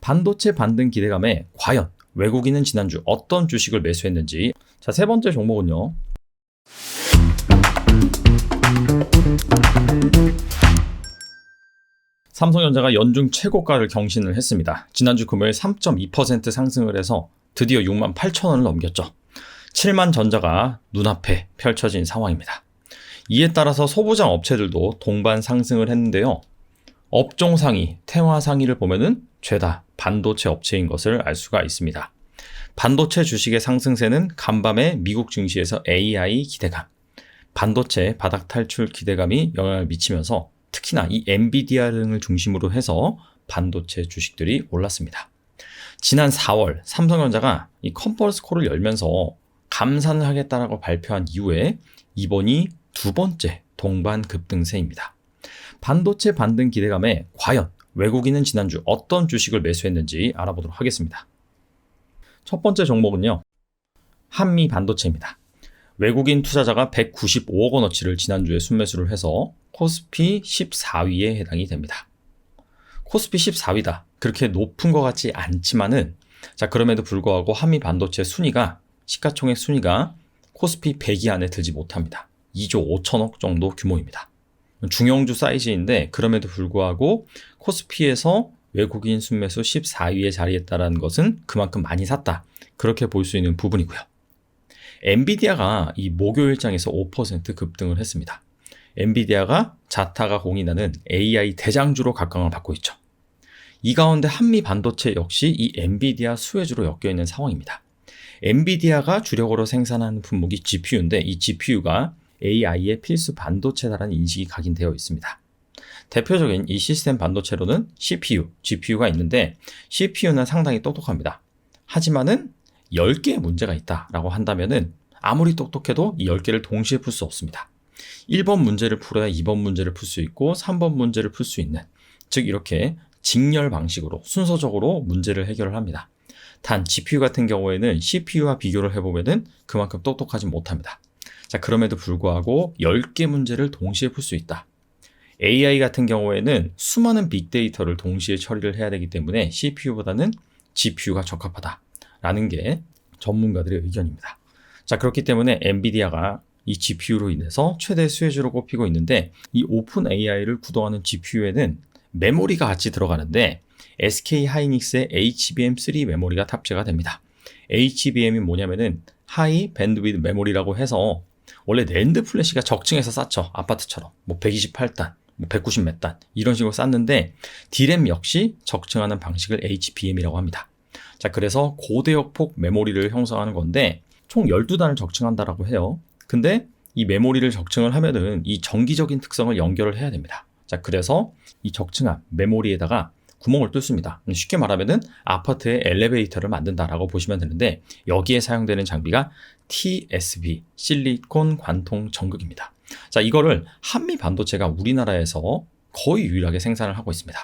반도체 반등 기대감에 과연 외국인은 지난주 어떤 주식을 매수했는지. 자, 세 번째 종목은요. 삼성전자가 연중 최고가를 경신을 했습니다. 지난주 금요일 3.2% 상승을 해서 드디어 68,000원을 넘겼죠. 7만 전자가 눈앞에 펼쳐진 상황입니다. 이에 따라서 소부장 업체들도 동반 상승을 했는데요. 업종 상위, 태화 상위를 보면은 죄다 반도체 업체인 것을 알 수가 있습니다. 반도체 주식의 상승세는 간밤에 미국 증시에서 AI 기대감, 반도체 바닥 탈출 기대감이 영향을 미치면서 특히나 이 엔비디아 등을 중심으로 해서 반도체 주식들이 올랐습니다. 지난 4월 삼성전자가 이 컨퍼런스 콜을 열면서 감산을 하겠다라고 발표한 이후에 이번이 두 번째 동반 급등세입니다. 반도체 반등 기대감에 과연 외국인은 지난주 어떤 주식을 매수했는지 알아보도록 하겠습니다. 첫 번째 종목은요, 한미 반도체입니다. 외국인 투자자가 195억 원어치를 지난주에 순매수를 해서 코스피 14위에 해당이 됩니다. 코스피 14위다. 그렇게 높은 것 같지 않지만은, 자, 그럼에도 불구하고 한미 반도체 순위가, 시가총액 순위가 코스피 100위 안에 들지 못합니다. 2조 5천억 정도 규모입니다. 중형주 사이즈인데 그럼에도 불구하고 코스피에서 외국인 순매수 14위에 자리했다는 것은 그만큼 많이 샀다. 그렇게 볼 수 있는 부분이고요. 엔비디아가 이 목요일장에서 5% 급등을 했습니다. 엔비디아가 자타가 공인하는 AI 대장주로 각광을 받고 있죠. 이 가운데 한미 반도체 역시 이 엔비디아 수혜주로 엮여있는 상황입니다. 엔비디아가 주력으로 생산하는 품목이 GPU인데 이 GPU가 AI의 필수 반도체다라는 인식이 각인되어 있습니다. 대표적인 이 시스템 반도체로는 CPU, GPU가 있는데 CPU는 상당히 똑똑합니다. 하지만은 10개의 문제가 있다라고 한다면은 아무리 똑똑해도 이 10개를 동시에 풀 수 없습니다. 1번 문제를 풀어야 2번 문제를 풀 수 있고 3번 문제를 풀 수 있는, 즉 이렇게 직렬 방식으로 순서적으로 문제를 해결을 합니다. 단 GPU 같은 경우에는 CPU와 비교를 해보면은 그만큼 똑똑하지 못합니다. 자, 그럼에도 불구하고 10개 문제를 동시에 풀 수 있다. AI 같은 경우에는 수많은 빅데이터를 동시에 처리를 해야 되기 때문에 CPU보다는 GPU가 적합하다라는 게 전문가들의 의견입니다. 자, 그렇기 때문에 엔비디아가 이 GPU로 인해서 최대 수혜주로 꼽히고 있는데, 이 오픈 AI를 구동하는 GPU에는 메모리가 같이 들어가는데 SK 하이닉스의 HBM3 메모리가 탑재가 됩니다. HBM이 뭐냐면은 하이 밴드위드 메모리라고 해서 원래 낸드 플래시가 적층해서 쌓죠. 아파트처럼 뭐 128단, 뭐 190 몇 단 이런 식으로 쌓는데 D램 역시 적층하는 방식을 HBM이라고 합니다. 자, 그래서 고대역폭 메모리를 형성하는 건데 총 12단을 적층한다라고 해요. 근데 이 메모리를 적층을 하면은 이 정기적인 특성을 연결을 해야 됩니다. 자, 그래서 이 적층한 메모리에다가 구멍을 뚫습니다. 쉽게 말하면은 아파트의 엘리베이터를 만든다라고 보시면 되는데, 여기에 사용되는 장비가 TSV, 실리콘 관통 전극입니다. 자, 이거를 한미 반도체가 우리나라에서 거의 유일하게 생산을 하고 있습니다.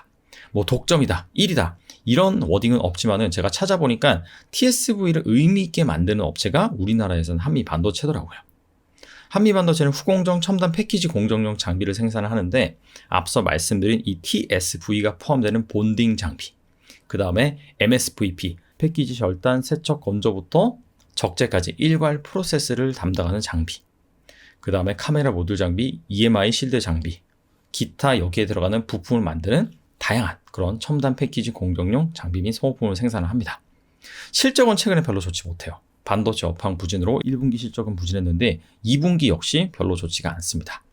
뭐 독점이다, 1위다 이런 워딩은 없지만은 제가 찾아보니까 TSV를 의미 있게 만드는 업체가 우리나라에서는 한미 반도체더라고요. 한미 반도체는 후공정 첨단 패키지 공정용 장비를 생산을 하는데, 앞서 말씀드린 이 TSV가 포함되는 본딩 장비, 그 다음에 MSVP, 패키지 절단, 세척, 건조부터 적재까지 일괄 프로세스를 담당하는 장비, 그 다음에 카메라 모듈 장비, EMI 실드 장비, 기타 여기에 들어가는 부품을 만드는 다양한 그런 첨단 패키지 공정용 장비 및 소모품을 생산을 합니다. 실적은 최근에 별로 좋지 못해요. 반도체 업황 부진으로 1분기 실적은 부진했는데 2분기 역시 별로 좋지가 않습니다.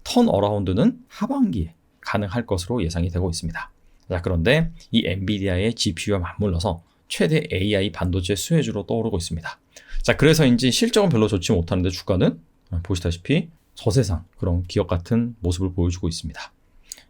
턴어라운드는 하반기에 가능할 것으로 예상이 되고 있습니다. 자, 그런데 이 엔비디아의 GPU와 맞물려서 최대 AI 반도체 수혜주로 떠오르고 있습니다. 자, 그래서인지 실적은 별로 좋지 못하는데 주가는 보시다시피 저세상 그런 기업 같은 모습을 보여주고 있습니다.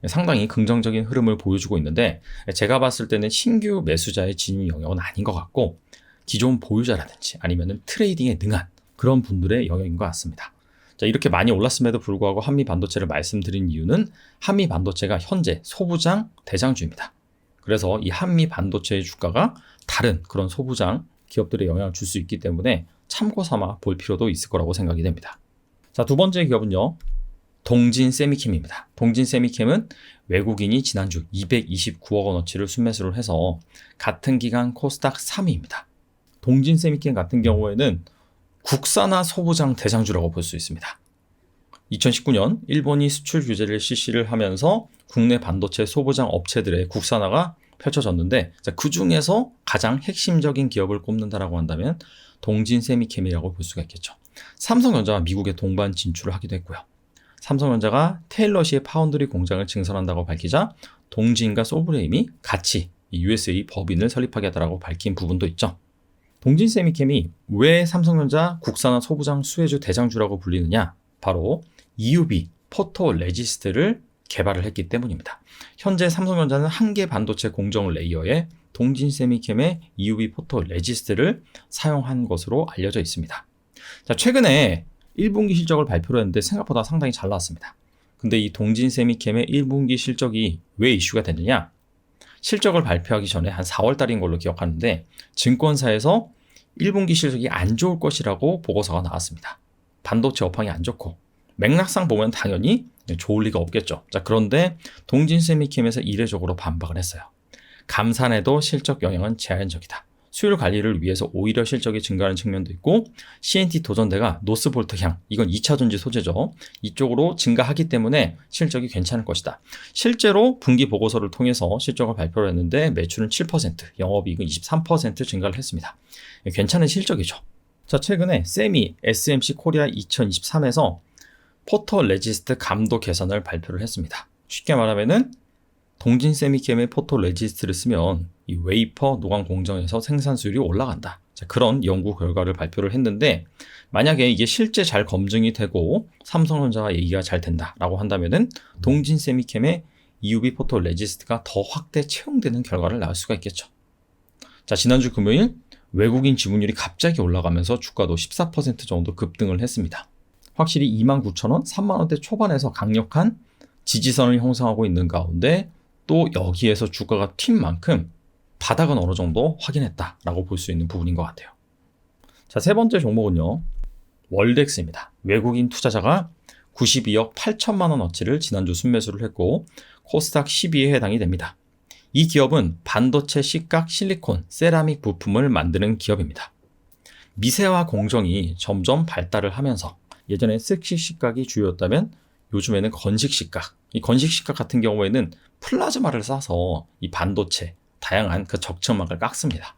상당히 긍정적인 흐름을 보여주고 있는데, 제가 봤을 때는 신규 매수자의 진입 영역은 아닌 것 같고 기존 보유자라든지 아니면 트레이딩에 능한 그런 분들의 영역인 것 같습니다. 자, 이렇게 많이 올랐음에도 불구하고 한미 반도체를 말씀드린 이유는 한미 반도체가 현재 소부장 대장주입니다. 그래서 이 한미 반도체의 주가가 다른 그런 소부장 기업들의 영향을 줄 수 있기 때문에 참고 삼아 볼 필요도 있을 거라고 생각이 됩니다. 자, 두 번째 기업은요, 동진 세미캠입니다. 동진 세미캠은 외국인이 지난주 229억 원어치를 순매수를 해서 같은 기간 코스닥 3위입니다. 동진 세미캠 같은 경우에는 국산화 소부장 대장주라고 볼 수 있습니다. 2019년 일본이 수출 규제를 실시를 하면서 국내 반도체 소부장 업체들의 국산화가 펼쳐졌는데 그 중에서 가장 핵심적인 기업을 꼽는다라고 한다면 동진 세미캠이라고 볼 수가 있겠죠. 삼성전자가 미국에 동반 진출을 하기도 했고요. 삼성전자가 테일러시의 파운드리 공장을 증설한다고 밝히자 동진과 솔브레임이 같이 USA 법인을 설립하겠다라고 밝힌 부분도 있죠. 동진 세미캠이 왜 삼성전자 국산화 소부장 수혜주 대장주라고 불리느냐? 바로 EUV 포토 레지스트를 개발을 했기 때문입니다. 현재 삼성전자는 한 개 반도체 공정 레이어에 동진 세미캠의 EUV 포토 레지스트를 사용한 것으로 알려져 있습니다. 자, 최근에 1분기 실적을 발표를 했는데 생각보다 상당히 잘 나왔습니다. 근데 이 동진 세미캠의 1분기 실적이 왜 이슈가 됐느냐? 실적을 발표하기 전에 한 4월 달인 걸로 기억하는데 증권사에서 1분기 실적이 안 좋을 것이라고 보고서가 나왔습니다. 반도체 업황이 안 좋고 맥락상 보면 당연히 좋을 리가 없겠죠. 자, 그런데 동진 세미캠에서 이례적으로 반박을 했어요. 감산에도 실적 영향은 제한적이다. 수율 관리를 위해서 오히려 실적이 증가하는 측면도 있고 CNT 도전대가 노스볼트향, 이건 2차 전지 소재죠. 이쪽으로 증가하기 때문에 실적이 괜찮을 것이다. 실제로 분기 보고서를 통해서 실적을 발표를 했는데 매출은 7%, 영업이익은 23% 증가를 했습니다. 괜찮은 실적이죠. 자, 최근에 세미 SMC 코리아 2023에서 포토 레지스트 감도 개선을 발표를 했습니다. 쉽게 말하면은 동진 세미캠의 포토 레지스트를 쓰면 이 웨이퍼 노광 공정에서 생산 수율이 올라간다. 자, 그런 연구 결과를 발표를 했는데 만약에 이게 실제 잘 검증이 되고 삼성전자가 얘기가 잘 된다라고 한다면은 동진 세미캠의 EUV 포토 레지스트가 더 확대 채용되는 결과를 낳을 수가 있겠죠. 자, 지난주 금요일 외국인 지분율이 갑자기 올라가면서 주가도 14% 정도 급등을 했습니다. 확실히 29,000원, 3만원대 초반에서 강력한 지지선을 형성하고 있는 가운데 또 여기에서 주가가 튄 만큼 바닥은 어느 정도 확인했다라고 볼 수 있는 부분인 것 같아요. 자, 세 번째 종목은요. 월덱스입니다. 외국인 투자자가 92억 8천만 원어치를 지난주 순매수를 했고 코스닥 10위에 해당이 됩니다. 이 기업은 반도체 식각 실리콘, 세라믹 부품을 만드는 기업입니다. 미세화 공정이 점점 발달을 하면서 예전에 쓱식 식각이 주요였다면 요즘에는 건식 식각, 이 건식 식각 같은 경우에는 플라즈마를 쏴서 이 반도체, 다양한 그 적층막을 깎습니다.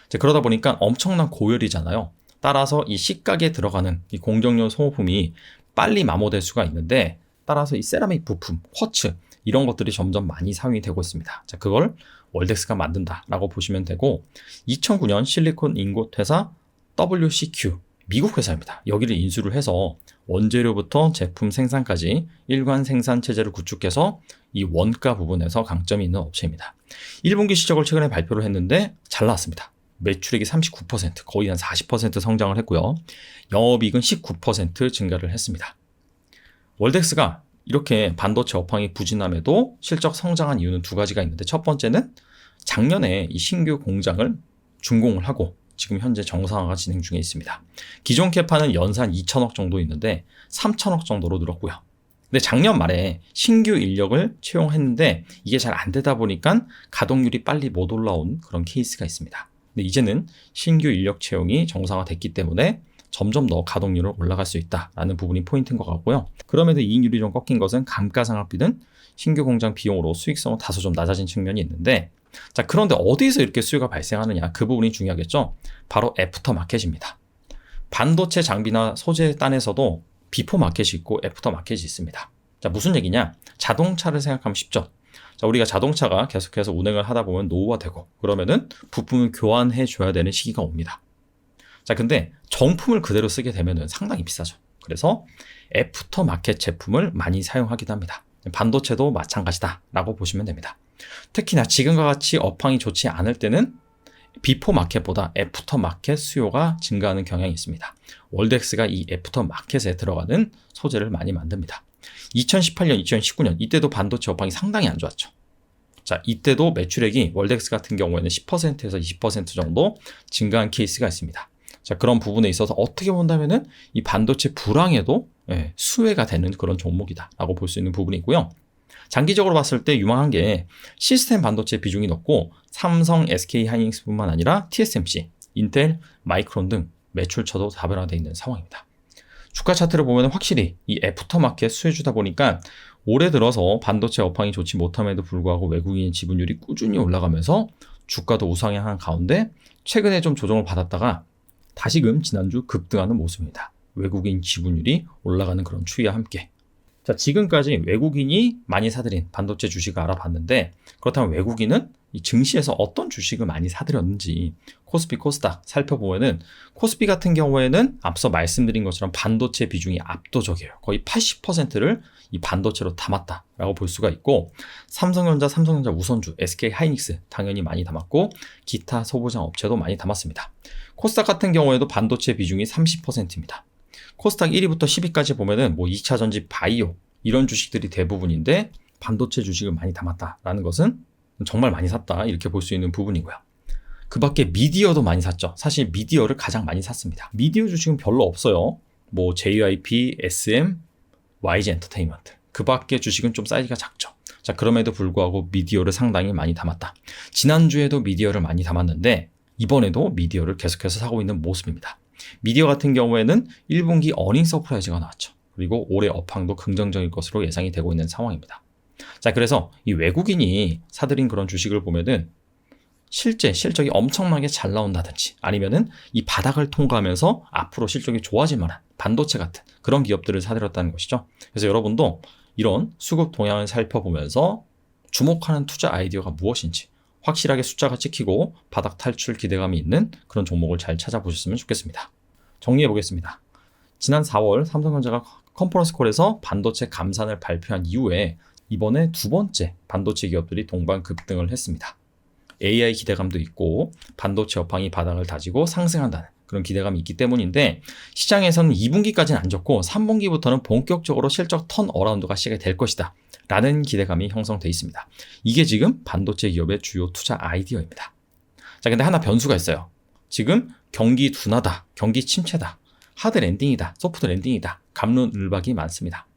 자, 그러다 보니까 엄청난 고열이잖아요. 따라서 이 식각에 들어가는 이 공정용 소모품이 빨리 마모될 수가 있는데 따라서 이 세라믹 부품, 쿼츠 이런 것들이 점점 많이 사용이 되고 있습니다. 자, 그걸 월덱스가 만든다라고 보시면 되고 2009년 실리콘 인곳 회사 WCQ 미국 회사입니다. 여기를 인수를 해서 원재료부터 제품 생산까지 일관 생산 체제를 구축해서 이 원가 부분에서 강점이 있는 업체입니다. 1분기 실적을 최근에 발표를 했는데 잘 나왔습니다. 매출액이 39%, 거의 한 40% 성장을 했고요. 영업이익은 19% 증가를 했습니다. 월덱스가 이렇게 반도체 업황이 부진함에도 실적 성장한 이유는 두 가지가 있는데 첫 번째는 작년에 이 신규 공장을 준공을 하고 지금 현재 정상화가 진행 중에 있습니다. 기존 캐파는 연산 2천억 정도 있는데 3천억 정도로 늘었고요. 근데 작년 말에 신규 인력을 채용했는데 이게 잘 안 되다 보니까 가동률이 빨리 못 올라온 그런 케이스가 있습니다. 근데 이제는 신규 인력 채용이 정상화됐기 때문에 점점 더 가동률을 올라갈 수 있다라는 부분이 포인트인 것 같고요. 그럼에도 이익률이 좀 꺾인 것은 감가상각비는 신규 공장 비용으로 수익성은 다소 좀 낮아진 측면이 있는데 자, 그런데 어디서 이렇게 수요가 발생하느냐? 그 부분이 중요하겠죠? 바로 애프터 마켓입니다. 반도체 장비나 소재 딴에서도 비포 마켓이 있고 애프터 마켓이 있습니다. 자, 무슨 얘기냐? 자동차를 생각하면 쉽죠? 자, 우리가 자동차가 계속해서 운행을 하다 보면 노후화되고 그러면은 부품을 교환해 줘야 되는 시기가 옵니다. 자, 근데 정품을 그대로 쓰게 되면은 상당히 비싸죠. 그래서 애프터 마켓 제품을 많이 사용하기도 합니다. 반도체도 마찬가지다라고 보시면 됩니다. 특히나 지금과 같이 업황이 좋지 않을 때는 비포 마켓보다 애프터 마켓 수요가 증가하는 경향이 있습니다. 월덱스가 이 애프터 마켓에 들어가는 소재를 많이 만듭니다. 2018년, 2019년 이때도 반도체 업황이 상당히 안 좋았죠. 자, 이때도 매출액이 월덱스 같은 경우에는 10%에서 20% 정도 증가한 케이스가 있습니다. 자, 그런 부분에 있어서 어떻게 본다면은 이 반도체 불황에도 수혜가 되는 그런 종목이다라고 볼 수 있는 부분이 있고요. 장기적으로 봤을 때 유망한 게 시스템 반도체 비중이 높고 삼성, SK 하이닉스뿐만 아니라 TSMC, 인텔, 마이크론 등 매출처도 다변화되어 있는 상황입니다. 주가 차트를 보면 확실히 이 애프터마켓 수혜주다 보니까 올해 들어서 반도체 업황이 좋지 못함에도 불구하고 외국인 지분율이 꾸준히 올라가면서 주가도 우상향한 가운데 최근에 좀 조정을 받았다가 다시금 지난주 급등하는 모습입니다. 외국인 지분율이 올라가는 그런 추이와 함께. 자, 지금까지 외국인이 많이 사들인 반도체 주식을 알아봤는데, 그렇다면 외국인은 이 증시에서 어떤 주식을 많이 사들였는지 코스피, 코스닥 살펴보면은 코스피 같은 경우에는 앞서 말씀드린 것처럼 반도체 비중이 압도적이에요. 거의 80%를 이 반도체로 담았다라고 볼 수가 있고, 삼성전자 우선주, SK 하이닉스 당연히 많이 담았고, 기타 소부장 업체도 많이 담았습니다. 코스닥 같은 경우에도 반도체 비중이 30%입니다. 코스닥 1위부터 10위까지 보면은 2차 전지, 바이오 이런 주식들이 대부분인데 반도체 주식을 많이 담았다라는 것은 정말 많이 샀다 이렇게 볼 수 있는 부분이고요. 그 밖에 미디어도 많이 샀죠. 사실 미디어를 가장 많이 샀습니다. 미디어 주식은 별로 없어요. JYP, SM, YG 엔터테인먼트. 그 밖에 주식은 좀 사이즈가 작죠. 자, 그럼에도 불구하고 미디어를 상당히 많이 담았다. 지난주에도 미디어를 많이 담았는데 이번에도 미디어를 계속해서 사고 있는 모습입니다. 미디어 같은 경우에는 1분기 어닝 서프라이즈가 나왔죠. 그리고 올해 업황도 긍정적일 것으로 예상이 되고 있는 상황입니다. 자, 그래서 이 외국인이 사들인 그런 주식을 보면은 실적이 엄청나게 잘 나온다든지 아니면은 이 바닥을 통과하면서 앞으로 실적이 좋아질 만한 반도체 같은 그런 기업들을 사들였다는 것이죠. 그래서 여러분도 이런 수급 동향을 살펴보면서 주목하는 투자 아이디어가 무엇인지 확실하게 숫자가 찍히고 바닥 탈출 기대감이 있는 그런 종목을 잘 찾아보셨으면 좋겠습니다. 정리해 보겠습니다. 지난 4월 삼성전자가 컨퍼런스 콜에서 반도체 감산을 발표한 이후에 이번에 두 번째 반도체 기업들이 동반 급등을 했습니다. AI 기대감도 있고 반도체 업황이 바닥을 다지고 상승한다는 그런 기대감이 있기 때문인데 시장에서는 2분기까지는 안 좋고 3분기부터는 본격적으로 실적 턴어라운드가 시작이 될 것이다 라는 기대감이 형성돼 있습니다. 이게 지금 반도체 기업의 주요 투자 아이디어입니다. 자, 근데 하나 변수가 있어요. 지금 경기 둔화다, 경기 침체다, 하드 랜딩이다, 소프트 랜딩이다, 갑론을박이 많습니다.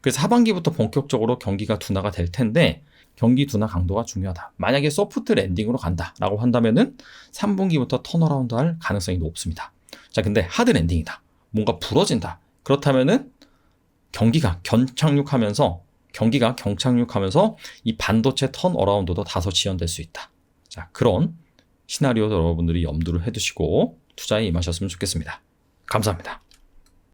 그래서 하반기부터 본격적으로 경기가 둔화가 될 텐데 경기 둔화 강도가 중요하다. 만약에 소프트 랜딩으로 간다라고 한다면은 3분기부터 턴어라운드 할 가능성이 높습니다. 자, 근데 하드 랜딩이다. 뭔가 부러진다. 그렇다면은 경기가 경착륙하면서 이 반도체 턴어라운드도 다소 지연될 수 있다. 자, 그런 시나리오도 여러분들이 염두를 해두시고 투자에 임하셨으면 좋겠습니다. 감사합니다.